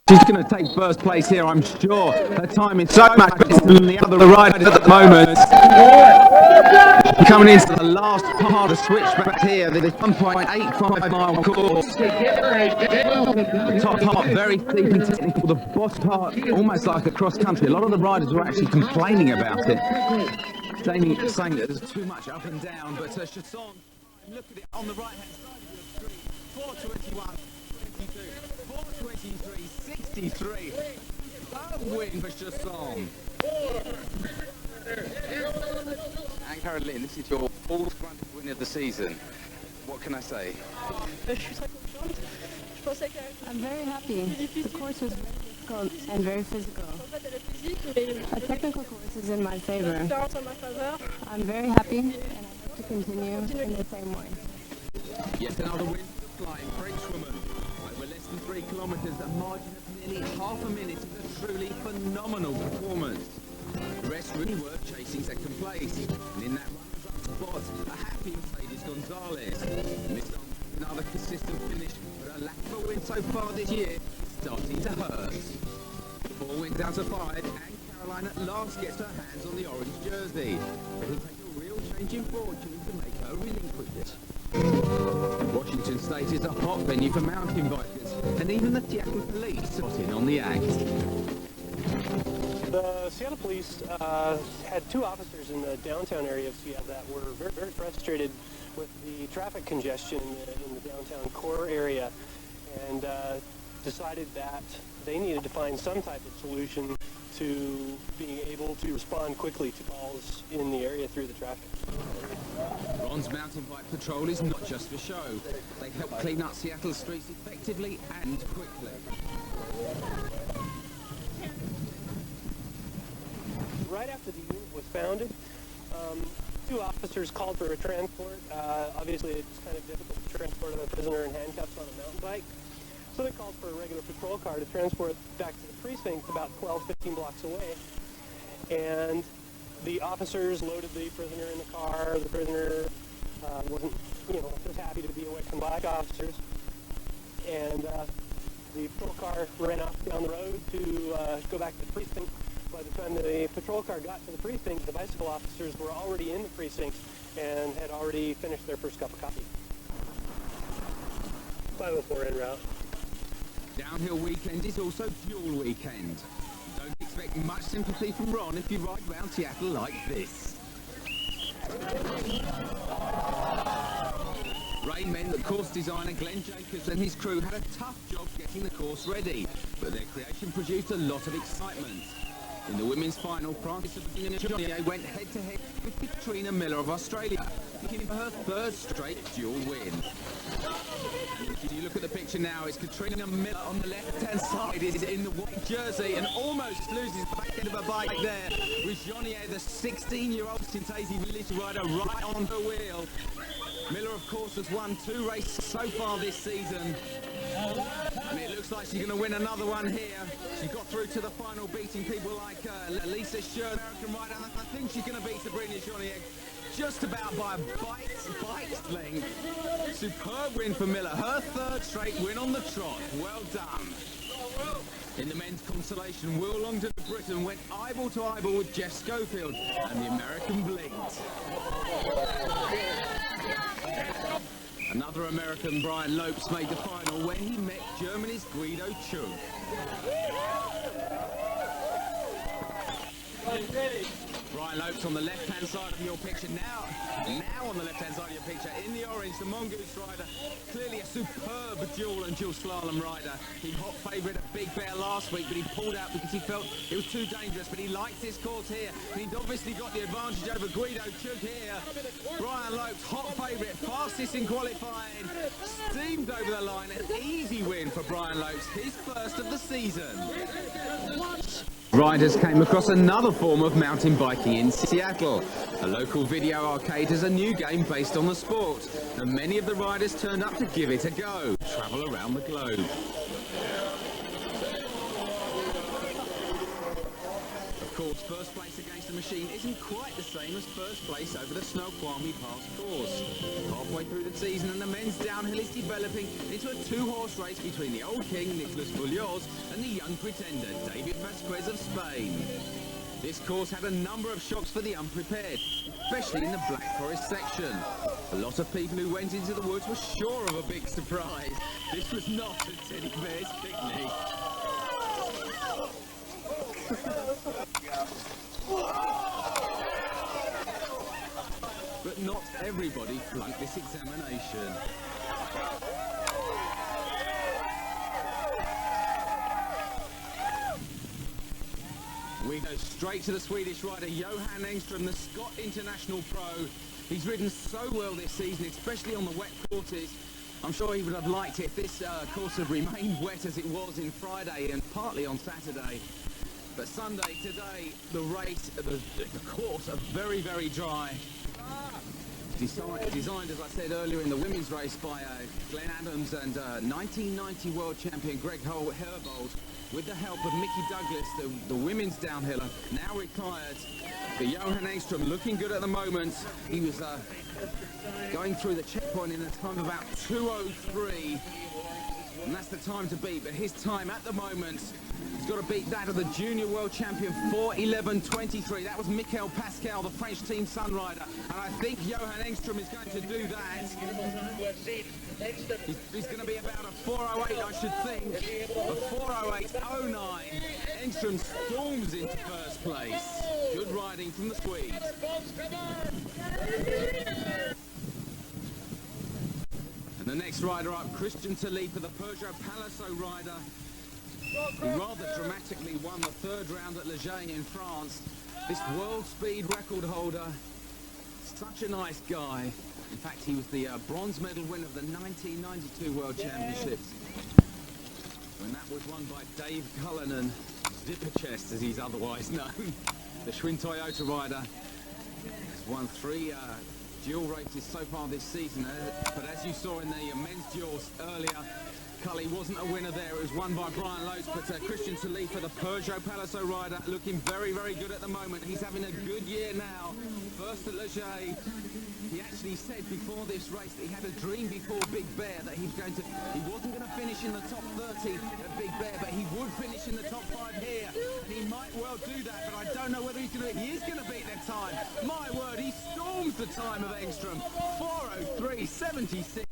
She's going to take first place here, I'm sure. Her time is so much better than the other riders at the moment. Coming into the last part of switchback here, the 1.85 mile course. The top part very steep and technical, the bottom part almost like a cross country. A lot of the riders were actually complaining about it, saying that there's too much up and down, but A.Chausson, look at it on the right hand side of your screen, 4:21, 22, 4:23, 63. A win for A.Chausson. And Caroline, this is your fourth Grundig win of the season. What can I say? I'm very happy. The course was very difficult and very physical. A technical course is in my favor. I'm very happy and I hope to continue in the same way. Yet another win for the flying Frenchwoman. Over less than 3 kilometres, a margin of nearly half a minute is a truly phenomenal performance. The rest really were chasing second place. And in that runners-up spot, a happy Mercedes Gonzalez. Missed on another consistent finish, but a lack of a win so far this year is starting to hurt. The 4 went down to 5, and Caroline at last gets her hands on the orange jersey. It'll take a real change in fortune to make her relinquish it. Washington State is a hot venue for mountain bikers, and even the Seattle police got in on the act. The Seattle police had 2 officers in the downtown area of Seattle that were very, very frustrated with the traffic congestion in the downtown core area, and decided that they needed to find some type of solution to being able to respond quickly to calls in the area through the traffic. Ron's mountain bike patrol is not just for show. They help clean up Seattle's streets effectively and quickly. Right after the unit was founded, 2 officers called for a transport. Obviously, it's kind of difficult to transport a prisoner in handcuffs on a mountain bike. So they called for a regular patrol car to transport back to the precinct about 12-15 blocks away. And the officers loaded the prisoner in the car. The prisoner wasn't, was happy to be away from bike officers. And the patrol car ran off down the road to go back to the precinct. By the time the patrol car got to the precinct, the bicycle officers were already in the precinct and had already finished their first cup of coffee. 504 en route. Downhill weekend is also dual weekend. Don't expect much sympathy from Ron if you ride round Seattle like this. Rain meant that course designer Glenn Jacobs and his crew had a tough job getting the course ready, but their creation produced a lot of excitement. In the women's final, Frances Johnny went head-to-head with Katrina Miller of Australia, making her 3rd straight dual win. If you look at the picture now, it's Katrina Miller on the left-hand side, is in the white jersey and almost loses the back end of her bike there, with Johnny, the 16-year-old Synthesi village rider, right on her wheel. Miller, of course, has won 2 races so far this season. And it looks like she's going to win another one here. She got through to the final, beating people like Lisa Scher, American rider. I think she's going to beat Sabrina Johnny just about by a bite's length. Superb win for Miller. Her 3rd straight win on the trot. Well done. In the men's consolation, Will Longdon of Britain went eyeball to eyeball with Jeff Schofield, and the American blinked. Another American, Brian Lopes, made the final when he met Germany's Guido Chung. Brian Lopes on the left-hand side of your picture now on the left-hand side of your picture in the orange, the Mongoose rider, clearly a superb dual and dual slalom rider. He hot favourite at Big Bear last week, but he pulled out because he felt it was too dangerous, but he likes his course here, and he'd obviously got the advantage over Guido Chug here. Brian Lopes, hot favourite, fastest in qualifying, steamed over the line, an easy win for Brian Lopes, his 1st of the season. Riders came across another form of mountain biking in Seattle. A local video arcade has a new game based on the sport, and many of the riders turned up to give it a go, travel around the globe. Of course, first place against the machine isn't quite the same as first place over the Snoqualmie Pass course. Halfway through the season and the men's downhill is developing into a two-horse race between the old king, Nicolas Bullios, and the young pretender, David Vasquez of Spain. This course had a number of shocks for the unprepared, especially in the Black Forest section. A lot of people who went into the woods were sure of a big surprise. This was not a teddy bear's picnic. But not everybody flunked this examination. We go straight to the Swedish rider Johan Engström, the Scott International Pro. He's ridden so well this season, especially on the wet courses. I'm sure he would have liked it if this course had remained wet as it was in Friday and partly on Saturday. But Sunday, today, the race, the course are very, very dry. Designed, as I said earlier, in the women's race by Glenn Adams and 1990 world champion Greg Herbold, with the help of Mickey Douglas, the women's downhiller, now retired. But Johan Engström looking good at the moment. He was going through the checkpoint in a time of about 2:03, and that's the time to beat. But his time at the moment, he's got to beat that of the junior world champion, 4:11.23. That was Michael Pascal, the French team Sunrider, and I think Johan Engström is going to do that. He's going to be about a 4:08, I should think. A 4:08.09. Engström storms into first place. Good riding from the Swedes. And the next rider up, Christian Talipa, the Peugeot Palaiseau rider. He rather dramatically won the third round at Le Gay in France. This world speed record holder, such a nice guy. In fact, he was the bronze medal winner of the 1992 World Championships. And that was won by Dave Cullinan, Zipperchest as he's otherwise known. The Schwinn Toyota rider has won 3 dual races so far this season. But as you saw in the men's duels earlier, Cully wasn't a winner there. It was won by Brian Loads, but Christian Talipa, the Peugeot Palaiseau rider, looking very, very good at the moment. He's having a good year now. First at Le Gay. He actually said before this race that he had a dream before Big Bear that he wasn't going to finish in the top 30 at Big Bear, but he would finish in the top 5 here. And he might well do that, but I don't know whether he is going to beat that time. My word, he storms the time of Engström. 4:03.76.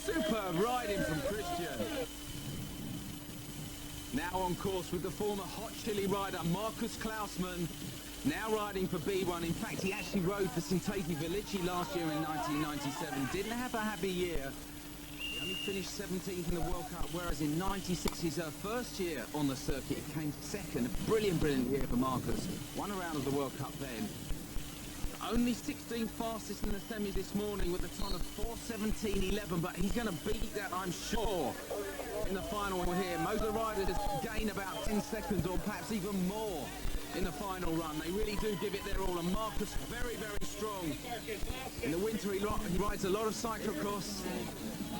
Superb riding from Christian. Now on course with the former Hot Chili rider Marcus Klausmann, now riding for B1. In fact, he actually rode for Sinteti Velici last year in 1997. Didn't have a happy year. He only finished 17th in the World Cup, whereas in 96, his first year on the circuit, he came second. A brilliant year for Marcus. Won a round of the World Cup then. Only 16th fastest in the semi this morning with a time of 4:17.11, but he's going to beat that, I'm sure, in the final here. Most of the riders gain about 10 seconds or perhaps even more in the final run. They really do give it their all, and Marcus very, very strong. In the winter he rides a lot of cyclocross,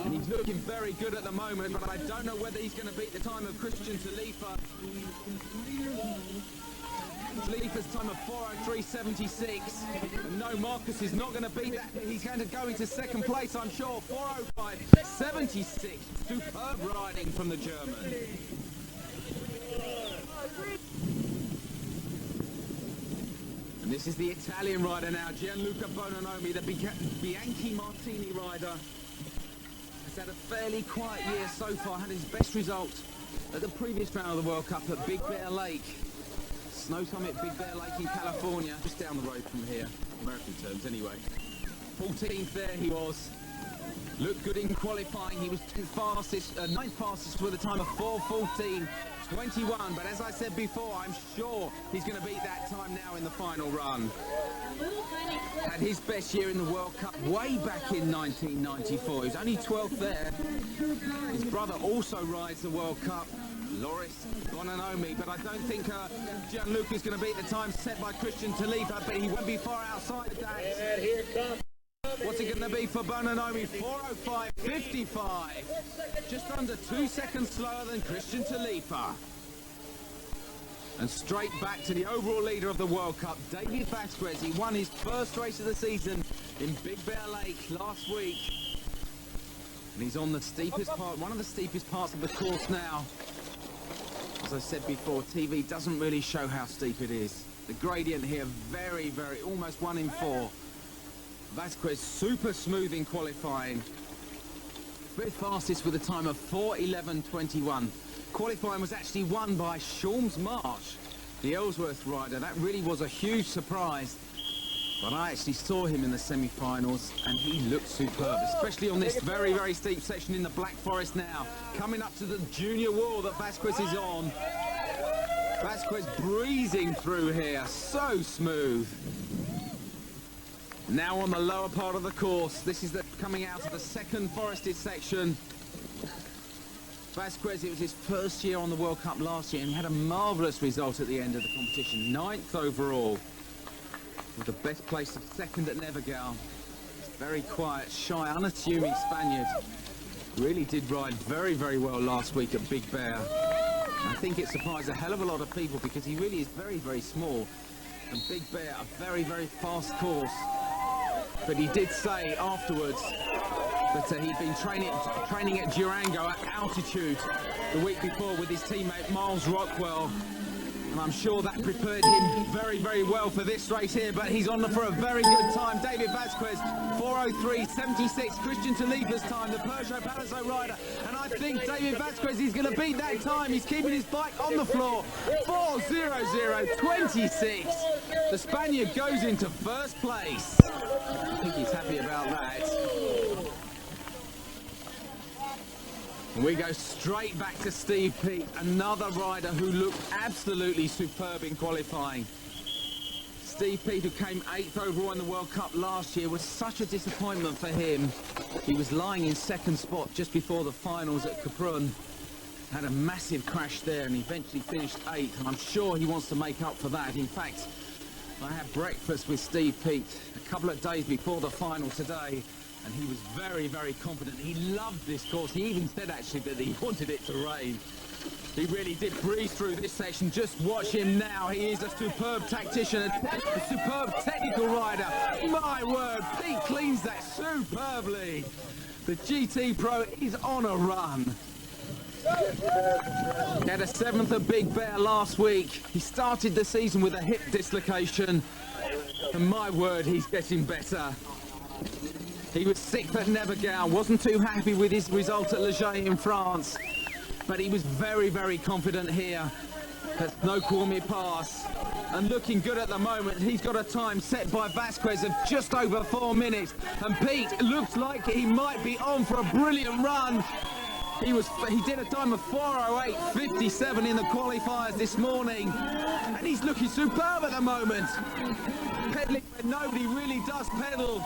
and he's looking very good at the moment, but I don't know whether he's going to beat the time of Christian Talipa. Talipa's time of 4:03.76. And no, Marcus is not going to beat that. He's going to go into second place, I'm sure. 4:05.76. Superb riding from the German. And this is the Italian rider now, Gianluca Bononomi, the Bianchi Martini rider. Has had a fairly quiet year so far, had his best result at the previous round of the World Cup at Big Bear Lake. Snow Summit, Big Bear Lake in California, just down the road from here, American terms anyway. 14th there he was. Looked good in qualifying. He was 9th fastest with a time of 4:14.21. But as I said before, I'm sure he's going to beat that time now in the final run. Had his best year in the World Cup way back in 1994. He was only 12th there. His brother also rides the World Cup, Loris Bononomi, but I don't think Gianluca is going to beat the time set by Christian Talipa, but he won't be far outside that. And here comes. What's it going to be for Bononomi? 4:05.55. Just under 2 seconds slower than Christian Talipa. And straight back to the overall leader of the World Cup, David Vasquez. He won his first race of the season in Big Bear Lake last week. And he's on the steepest part, one of the steepest parts of the course now. As I said before, TV doesn't really show how steep it is. The gradient here, very, very, almost 1 in 4. Vasquez super smooth in qualifying. Fifth fastest with a time of 4:11.21. Qualifying was actually won by Shaun's March, the Ellsworth rider. That really was a huge surprise. But I actually saw him in the semi-finals and he looked superb, especially on this very, very steep section in the Black Forest now. Coming up to the junior wall that Vasquez is on. Vasquez breezing through here, so smooth. Now on the lower part of the course, this is coming out of the second forested section. Vasquez, it was his first year on the World Cup last year and he had a marvellous result at the end of the competition, 9th overall, with the best place of 2nd at Nevergal. Very quiet, shy, unassuming Spaniard. Really did ride very, very well last week at Big Bear. I think it surprised a hell of a lot of people because he really is very, very small. And Big Bear, a very, very fast course. But he did say afterwards that he'd been training at Durango at altitude the week before with his teammate Miles Rockwell. And I'm sure that prepared him very, very well for this race here, but he's on for a very good time. David Vasquez, 4:03.76, Christian Taliba's time, the Peugeot Palazzo rider. And I think David Vasquez is going to beat that time. He's keeping his bike on the floor. 4:00.26. The Spaniard goes into first place. I think he's happy about that. And we go straight back to Steve Peat, another rider who looked absolutely superb in qualifying. Steve Peat, who came 8th overall in the World Cup last year, was such a disappointment for him. He was lying in 2nd spot just before the finals at Kaprun. Had a massive crash there and eventually finished 8th, and I'm sure he wants to make up for that. In fact, I had breakfast with Steve Peat a couple of days before the final today, and he was very, very confident. He loved this course. He even said actually that he wanted it to rain. He really did breeze through this section. Just watch him now. He is a superb tactician, a superb technical rider. My word, Peat cleans that superbly. The GT Pro is on a run. He had a 7th at Big Bear last week. He started the season with a hip dislocation. And my word, he's getting better. He was 6th at Nevergal, wasn't too happy with his result at Le Jet in France, but he was very, very confident here at Snoqualmie Pass. And looking good at the moment. He's got a time set by Vasquez of just over 4 minutes. And Peat looks like he might be on for a brilliant run. He did a time of 4:08.57 in the qualifiers this morning. And he's looking superb at the moment. Pedaling when nobody really does pedal.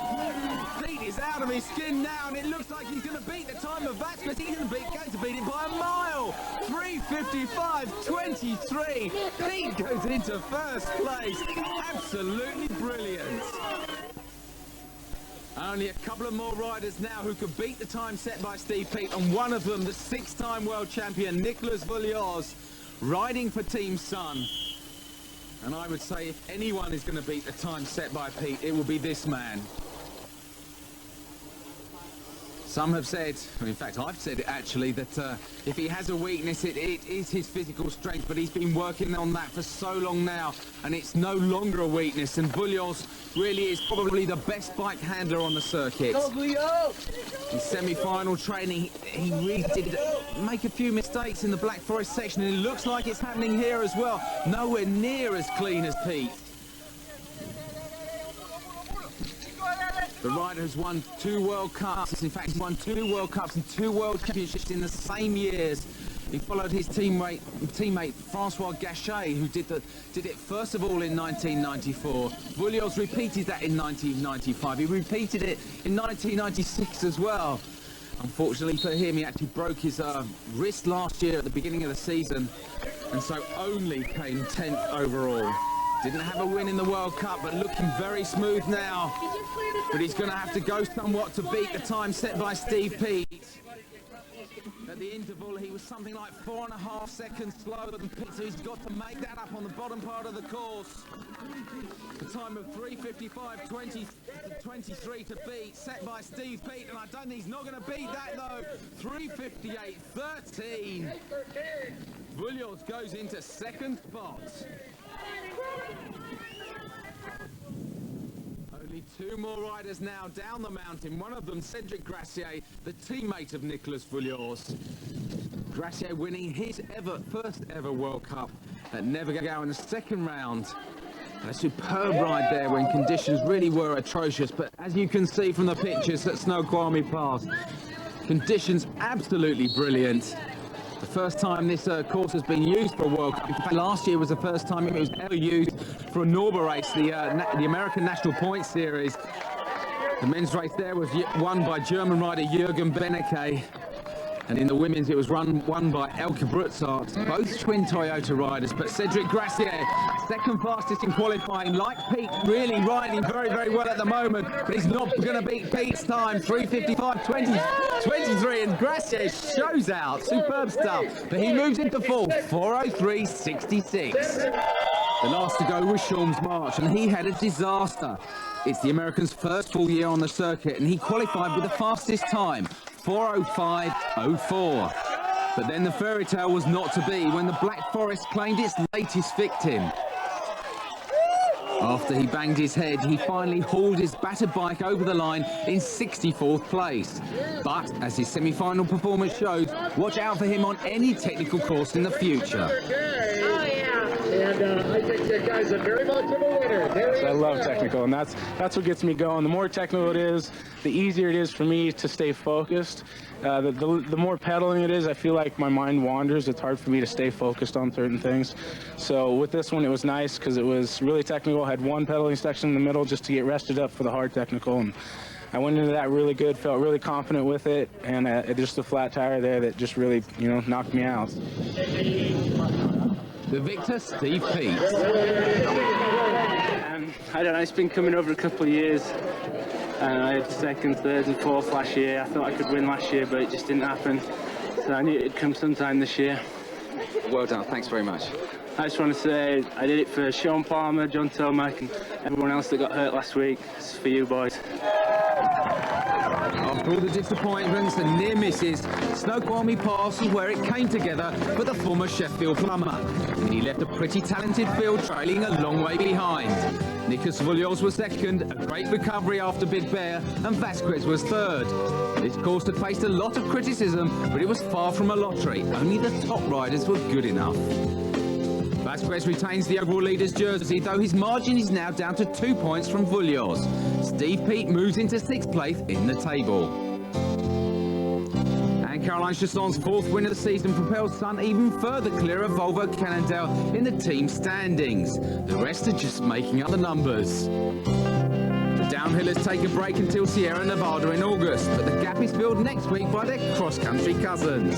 Peat is out of his skin now, and it looks like he's going to beat the time of Vasquez. He's going to beat it by a mile. 3:55.23. Peat goes into first place. Absolutely brilliant. Only a couple of more riders now who could beat the time set by Steve Peat, and one of them, the 6-time world champion, Nicolas Vullios, riding for Team Sun. And I would say if anyone is going to beat the time set by Peat, it will be this man. Some have said, in fact I've said it actually, that if he has a weakness it is his physical strength, but he's been working on that for so long now and it's no longer a weakness, and Vullios really is probably the best bike handler on the circuit. In semi-final training he really did make a few mistakes in the Black Forest section, and it looks like it's happening here as well. Nowhere near as clean as Peat. The rider has won 2 World Cups. In fact, he's won 2 World Cups and 2 World Championships in the same years. He followed his teammate Francois Gachet, who did it first of all in 1994. Vullios repeated that in 1995. He repeated it in 1996 as well. Unfortunately for him, he actually broke his wrist last year at the beginning of the season, and so only came 10th overall. Didn't have a win in the World Cup, but looking very smooth now. But he's going to have to go somewhat to beat the time set by Steve Peat. At the interval, he was something like 4.5 seconds slower than Peat, so he's got to make that up on the bottom part of the course. A time of 3:55.23 to beat, set by Steve Peat, and I don't think he's not going to beat that though. 3:58.13. Vullios goes into second spot. Only two more riders now down the mountain. One of them, Cedric Gracier, the teammate of Nicolas Vullios. Gracier winning his first ever World Cup at Nevergo in the second round. And a superb ride there when conditions really were atrocious. But as you can see from the pictures at Snoqualmie Pass, conditions absolutely brilliant. The first time this course has been used for a World Cup. In fact, last year was the first time it was ever used for a Norba race, the American National Points Series. The men's race there was won by German rider Jürgen Benecke. And in the women's, it was won by Elke Brutzart, both twin Toyota riders. But Cedric Gracier, second fastest in qualifying, like Peat, really riding very, very well at the moment. But he's not going to beat Peat's time, 3:55.23, and Gracier shows out. Superb stuff. But he moves into fourth, 4:03.66. The last to go was Sean's March, and he had a disaster. It's the American's first full year on the circuit, and he qualified with the fastest time, 4:05.04. But then the fairy tale was not to be when the Black Forest claimed its latest victim. After he banged his head, he finally hauled his battered bike over the line in 64th place. But as his semi-final performance showed, watch out for him on any technical course in the future. And I think that guy's a very much of a winner. I love technical, and that's what gets me going. The more technical it is, the easier it is for me to stay focused. The more pedaling it is, I feel like my mind wanders. It's hard for me to stay focused on certain things. So with this one, it was nice because it was really technical. I had one pedaling section in the middle just to get rested up for the hard technical. And I went into that really good, felt really confident with it, and just a flat tire there that just really, knocked me out. The victor, Steve Peat. I don't know, it's been coming over a couple of years. I had second, third and fourth last year. I thought I could win last year, but it just didn't happen. So I knew it'd come sometime this year. Well done, thanks very much. I just want to say I did it for Sean Palmer, John Tomac and everyone else that got hurt last week. It's for you boys. After all the disappointments and near misses, Snoqualmie Pass is where it came together for the former Sheffield plumber. And he left a pretty talented field trailing a long way behind. Nicolas Vullios was second, a great recovery after Big Bear, and Vasquez was third. This course had faced a lot of criticism, but it was far from a lottery. Only the top riders were good enough. Vasquez retains the overall leader's jersey, though his margin is now down to 2 points from Vullios. Steve Peat moves into 6th place in the table. And A.Chausson's 4th win of the season propels Sun even further clear of Volvo Cannondale in the team standings. The rest are just making up the numbers. The downhillers take a break until Sierra Nevada in August, but the gap is filled next week by their cross-country cousins.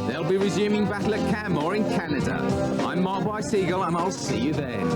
They'll be resuming battle at Canmore in Canada. I'm Mark By Siegel, and I'll see you then.